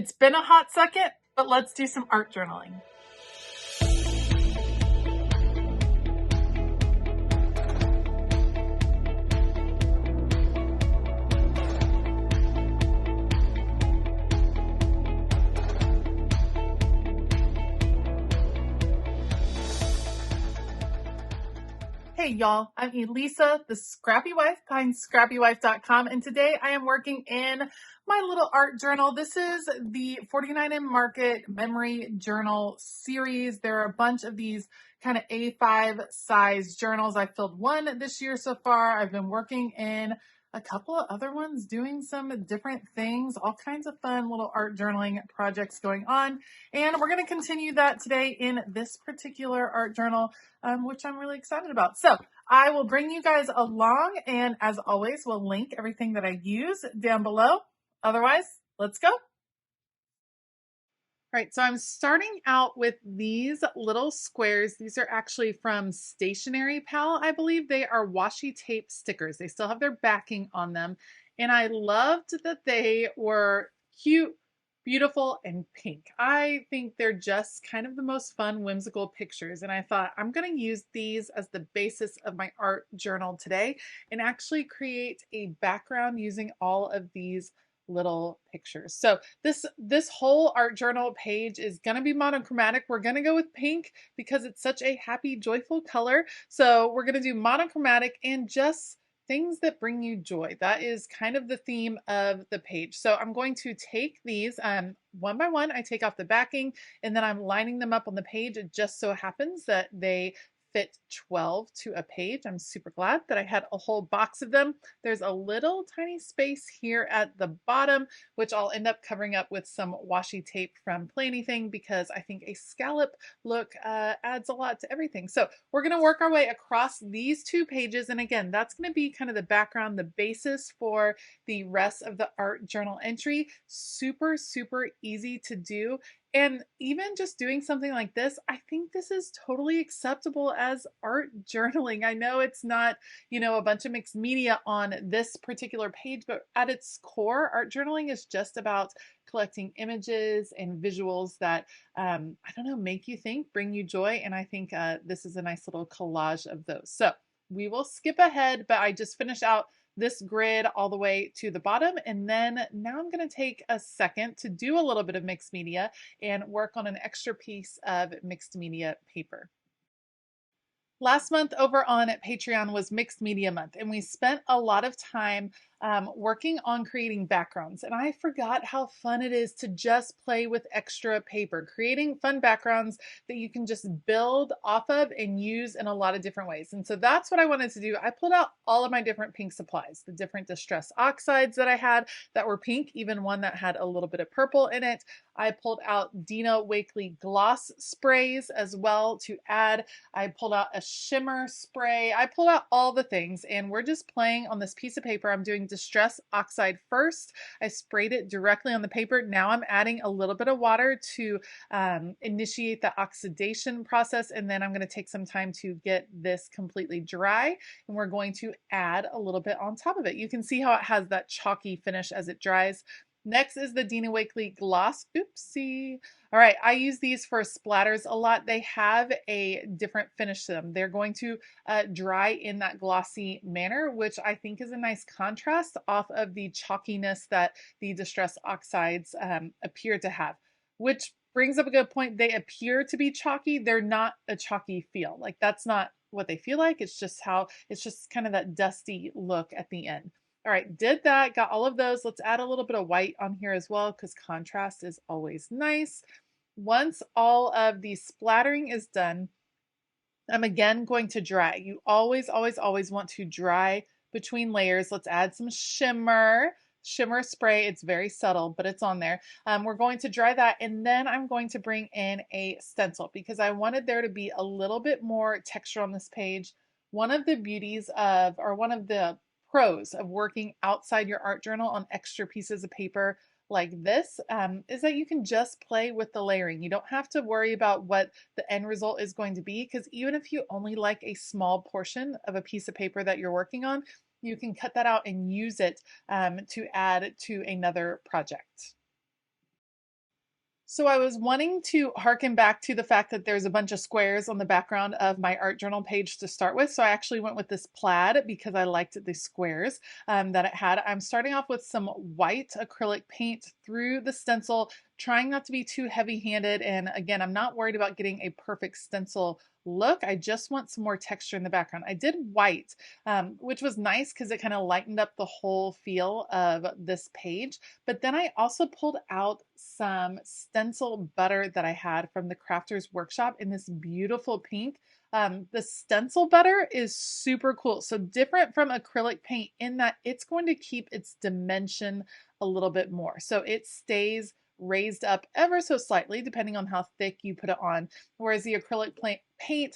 It's been a hot second, but let's do some art journaling. Hey y'all, I'm Elisa, the Scrappy Wife behind ScrappyWife.com, and today I am working in my little art journal. This is the 49 in Market Memory Journal series. There are a bunch of these kind of A5 size journals. I filled one this year so far. I've been working in a couple of other ones, doing some different things, all kinds of fun little art journaling projects going on. And we're going to continue that today in this particular art journal, which I'm really excited about. So I will bring you guys along, and as always, we'll link everything that I use down below. Otherwise, let's go. All right, so I'm starting out with these little squares. These are actually from Stationery Pal, I believe. They are washi tape stickers. They still have their backing on them. And I loved that they were cute, beautiful, and pink. I think they're just kind of the most fun, whimsical pictures. And I thought I'm going to use these as the basis of my art journal today and actually create a background using all of these little pictures. So this whole art journal page is going to be monochromatic. We're going to go with pink because it's such a happy, joyful color. So we're going to do monochromatic and just things that bring you joy. That is kind of the theme of the page. So I'm going to take these one by one. I take off the backing and then I'm lining them up on the page. It just so happens that they fit 12 to a page. I'm super glad that I had a whole box of them. There's a little tiny space here at the bottom, which I'll end up covering up with some washi tape from Play Anything because I think a scallop look adds a lot to everything. So we're going to work our way across these two pages. And again, that's going to be kind of the background, the basis for the rest of the art journal entry. Super, super easy to do. And even just doing something like this, I think this is totally acceptable as art journaling. I know it's not, a bunch of mixed media on this particular page, but at its core, art journaling is just about collecting images and visuals that, make you think, bring you joy. And I think this is a nice little collage of those. So we will skip ahead, but I just finished out this grid all the way to the bottom. And then now I'm going to take a second to do a little bit of mixed media and work on an extra piece of mixed media paper. Last month over on Patreon was Mixed Media Month, and we spent a lot of time working on creating backgrounds. And I forgot how fun it is to just play with extra paper, creating fun backgrounds that you can just build off of and use in a lot of different ways. And so that's what I wanted to do. I pulled out all of my different pink supplies, the different distress oxides that I had that were pink, even one that had a little bit of purple in it. I pulled out Dina Wakley gloss sprays as well to add. I pulled out a shimmer spray. I pulled out all the things, and we're just playing on this piece of paper. I'm doing distress oxide first. I sprayed it directly on the paper. Now I'm adding a little bit of water to initiate the oxidation process, and then I'm going to take some time to get this completely dry, and we're going to add a little bit on top of it. You can see how it has that chalky finish as it dries. Next is the Dina Wakley gloss. Oopsie. All right, I use these for splatters a lot. They have a different finish to them. They're going to dry in that glossy manner, which I think is a nice contrast off of the chalkiness that the distress oxides appear to have, which brings up a good point. They appear to be chalky. They're not a chalky feel. Like that's not what they feel like. It's just kind of that dusty look at the end. All right, did that, got all of those. Let's add a little bit of white on here as well because contrast is always nice. Once all of the splattering is done, I'm again going to dry. You always, always, always want to dry between layers. Let's add some shimmer spray. It's very subtle, but it's on there. We're going to dry that, and then I'm going to bring in a stencil because I wanted there to be a little bit more texture on this page. One of the beauties of, or one of the pros of working outside your art journal on extra pieces of paper like this is that you can just play with the layering. You don't have to worry about what the end result is going to be because even if you only like a small portion of a piece of paper that you're working on, you can cut that out and use it to add to another project. So I was wanting to harken back to the fact that there's a bunch of squares on the background of my art journal page to start with. So I actually went with this plaid because I liked the squares that it had. I'm starting off with some white acrylic paint through the stencil, trying not to be too heavy-handed. And again, I'm not worried about getting a perfect stencil look. I just want some more texture in the background. I did white, which was nice because it kind of lightened up the whole feel of this page. But then I also pulled out some stencil butter that I had from the Crafters Workshop in this beautiful pink. The stencil butter is super cool. So different from acrylic paint in that it's going to keep its dimension a little bit more. So it stays raised up ever so slightly depending on how thick you put it on. Whereas the acrylic paint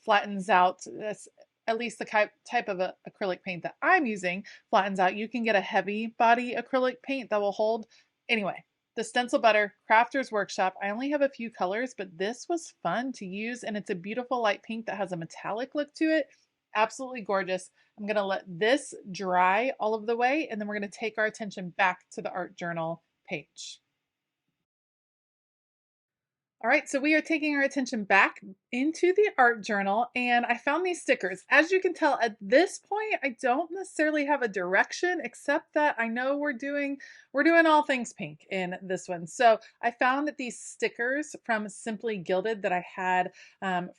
flattens out. That's at least the type of acrylic paint that I'm using flattens out. You can get a heavy body acrylic paint that will hold. Anyway, the stencil butter, Crafters Workshop. I only have a few colors, but this was fun to use, and it's a beautiful light pink that has a metallic look to it. Absolutely gorgeous. I'm going to let this dry all of the way, and then we're going to take our attention back to the art journal page. All right, so we are taking our attention back into the art journal, and I found these stickers. As you can tell, at this point, I don't necessarily have a direction, except that I know we're doing all things pink in this one. So I found these stickers from Simply Gilded that I had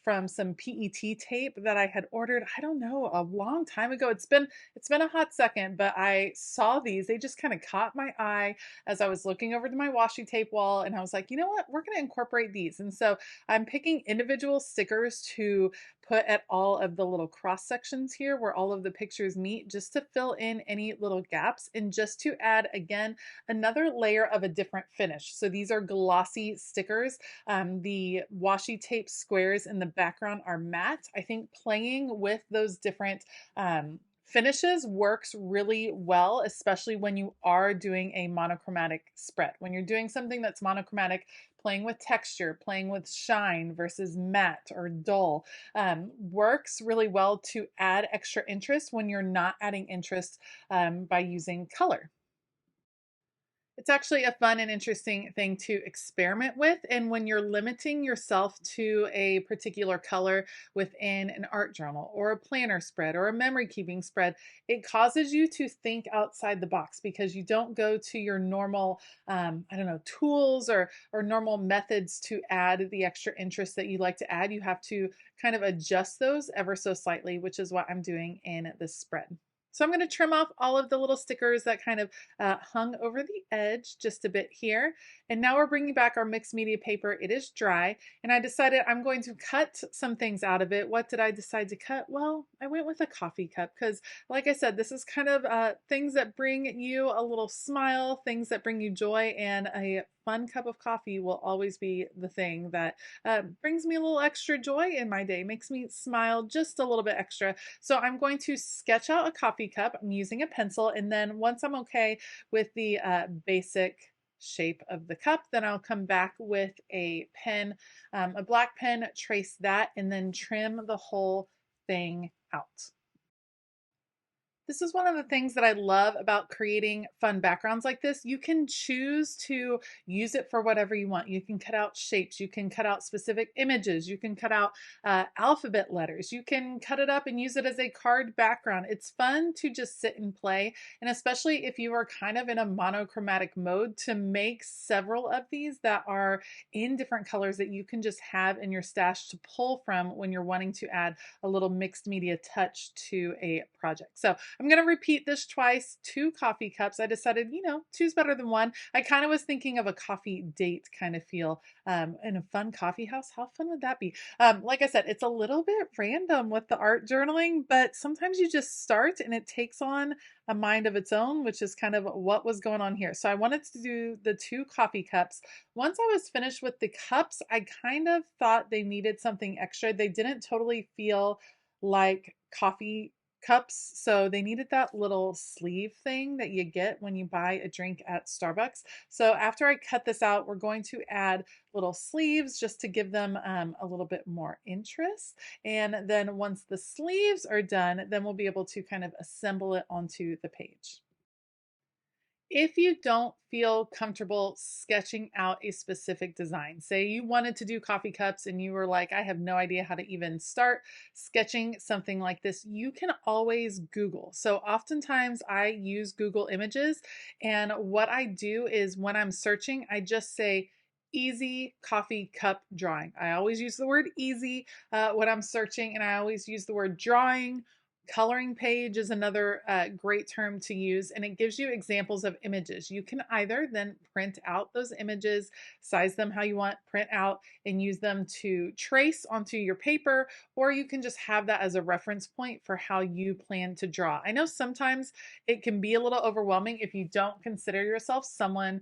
from some PET tape that I had ordered, I don't know, a long time ago. It's been a hot second, but I saw these. They just kind of caught my eye as I was looking over to my washi tape wall, and I was like, you know what, we're going to incorporate these. And so I'm picking individual stickers to put at all of the little cross sections here where all of the pictures meet, just to fill in any little gaps and just to add, again, another layer of a different finish. So these are glossy stickers. The washi tape squares in the background are matte. I think playing with those different finishes works really well, especially when you are doing a monochromatic spread. When you're doing something that's monochromatic, playing with texture, playing with shine versus matte or dull, works really well to add extra interest when you're not adding interest by using color. It's actually a fun and interesting thing to experiment with. And when you're limiting yourself to a particular color within an art journal or a planner spread or a memory keeping spread, it causes you to think outside the box because you don't go to your normal, I don't know, tools or normal methods to add the extra interest that you like to add. You have to kind of adjust those ever so slightly, which is what I'm doing in this spread. So I'm going to trim off all of the little stickers that kind of hung over the edge just a bit here. And now we're bringing back our mixed media paper. It is dry, and I decided I'm going to cut some things out of it. What did I decide to cut? Well, I went with a coffee cup because, like I said, this is kind of things that bring you a little smile, things that bring you joy, and a fun cup of coffee will always be the thing that brings me a little extra joy in my day, makes me smile just a little bit extra. So I'm going to sketch out a coffee cup. I'm using a pencil, and then once I'm okay with the basic shape of the cup, then I'll come back with a pen, a black pen, trace that, and then trim the whole thing out. This is one of the things that I love about creating fun backgrounds like this. You can choose to use it for whatever you want. You can cut out shapes. You can cut out specific images. You can cut out alphabet letters. You can cut it up and use it as a card background. It's fun to just sit and play. And especially if you are kind of in a monochromatic mode, to make several of these that are in different colors that you can just have in your stash to pull from when you're wanting to add a little mixed media touch to a project. So I'm going to repeat this twice, 2 coffee cups. I decided, you know, two's better than one. I kind of was thinking of a coffee date kind of feel in a fun coffee house. How fun would that be? Like I said, it's a little bit random with the art journaling, but sometimes you just start and it takes on a mind of its own, which is kind of what was going on here. So I wanted to do the 2 coffee cups. Once I was finished with the cups, I kind of thought they needed something extra. They didn't totally feel like coffee cups, so they needed that little sleeve thing that you get when you buy a drink at Starbucks. So after I cut this out, we're going to add little sleeves just to give them a little bit more interest. And then once the sleeves are done, then we'll be able to kind of assemble it onto the page. If you don't feel comfortable sketching out a specific design, say you wanted to do coffee cups and you were like, I have no idea how to even start sketching something like this, you can always Google. So oftentimes I use Google Images, and what I do is when I'm searching, I just say, easy coffee cup drawing. I always use the word easy when I'm searching, and I always use the word drawing. Coloring page is another great term to use, and it gives you examples of images. You can either then print out those images, size them how you want, print out, and use them to trace onto your paper, or you can just have that as a reference point for how you plan to draw. I know sometimes it can be a little overwhelming if you don't consider yourself someone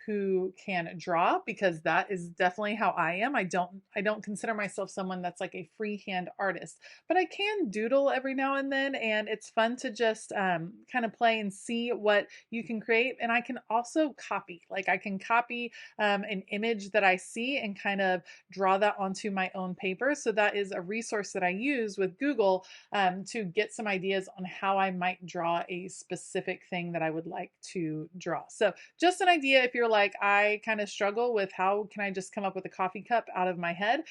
who can draw, because that is definitely how I am. I don't consider myself someone that's like a freehand artist, but I can doodle every now and then, and it's fun to just kind of play and see what you can create. And I can also copy, like I can copy an image that I see and kind of draw that onto my own paper. So that is a resource that I use with Google to get some ideas on how I might draw a specific thing that I would like to draw. So just an idea if you're like, I kind of struggle with how can I just come up with a coffee cup out of my head.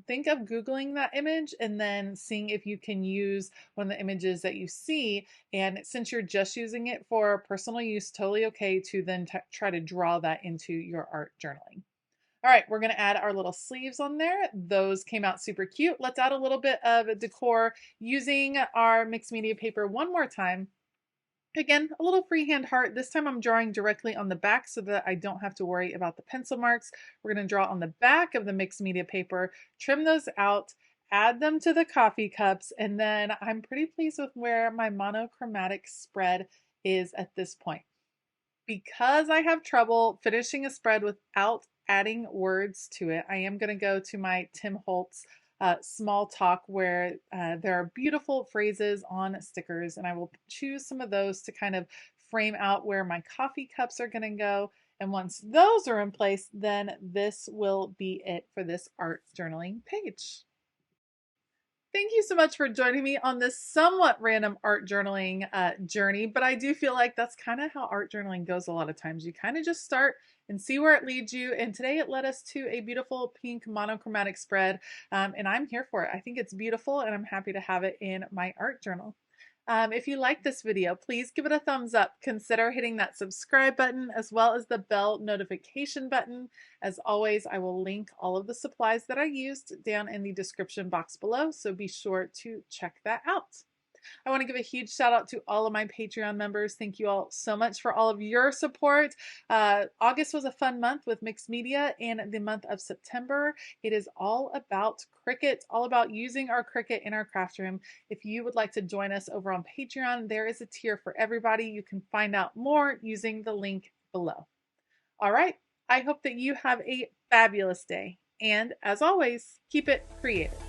Think of Googling that image and then seeing if you can use one of the images that you see. And since you're just using it for personal use, totally okay to then try to draw that into your art journaling. All right, we're gonna add our little sleeves on there. Those came out super cute. Let's add a little bit of decor using our mixed media paper one more time. Again, a little freehand heart. This time I'm drawing directly on the back so that I don't have to worry about the pencil marks. We're going to draw on the back of the mixed media paper, trim those out, add them to the coffee cups, and then I'm pretty pleased with where my monochromatic spread is at this point. Because I have trouble finishing a spread without adding words to it, I am going to go to my Tim Holtz small talk where there are beautiful phrases on stickers, and I will choose some of those to kind of frame out where my coffee cups are going to go. And once those are in place, then this will be it for this art journaling page. Thank you so much for joining me on this somewhat random art journaling journey, but I do feel like that's kind of how art journaling goes a lot of times. You kind of just start and see where it leads you, and today it led us to a beautiful pink monochromatic spread, and I'm here for it. I think it's beautiful, and I'm happy to have it in my art journal. If you like this video, please give it a thumbs up. Consider hitting that subscribe button as well as the bell notification button. As always, I will link all of the supplies that I used down in the description box below, so be sure to check that out. I want to give a huge shout out to all of my Patreon members. Thank you all so much for all of your support. August was a fun month with mixed media, and the month of September, it is all about Cricut, all about using our Cricut in our craft room. If you would like to join us over on Patreon, there is a tier for everybody. You can find out more using the link below. All right, I hope that you have a fabulous day, and as always, keep it creative.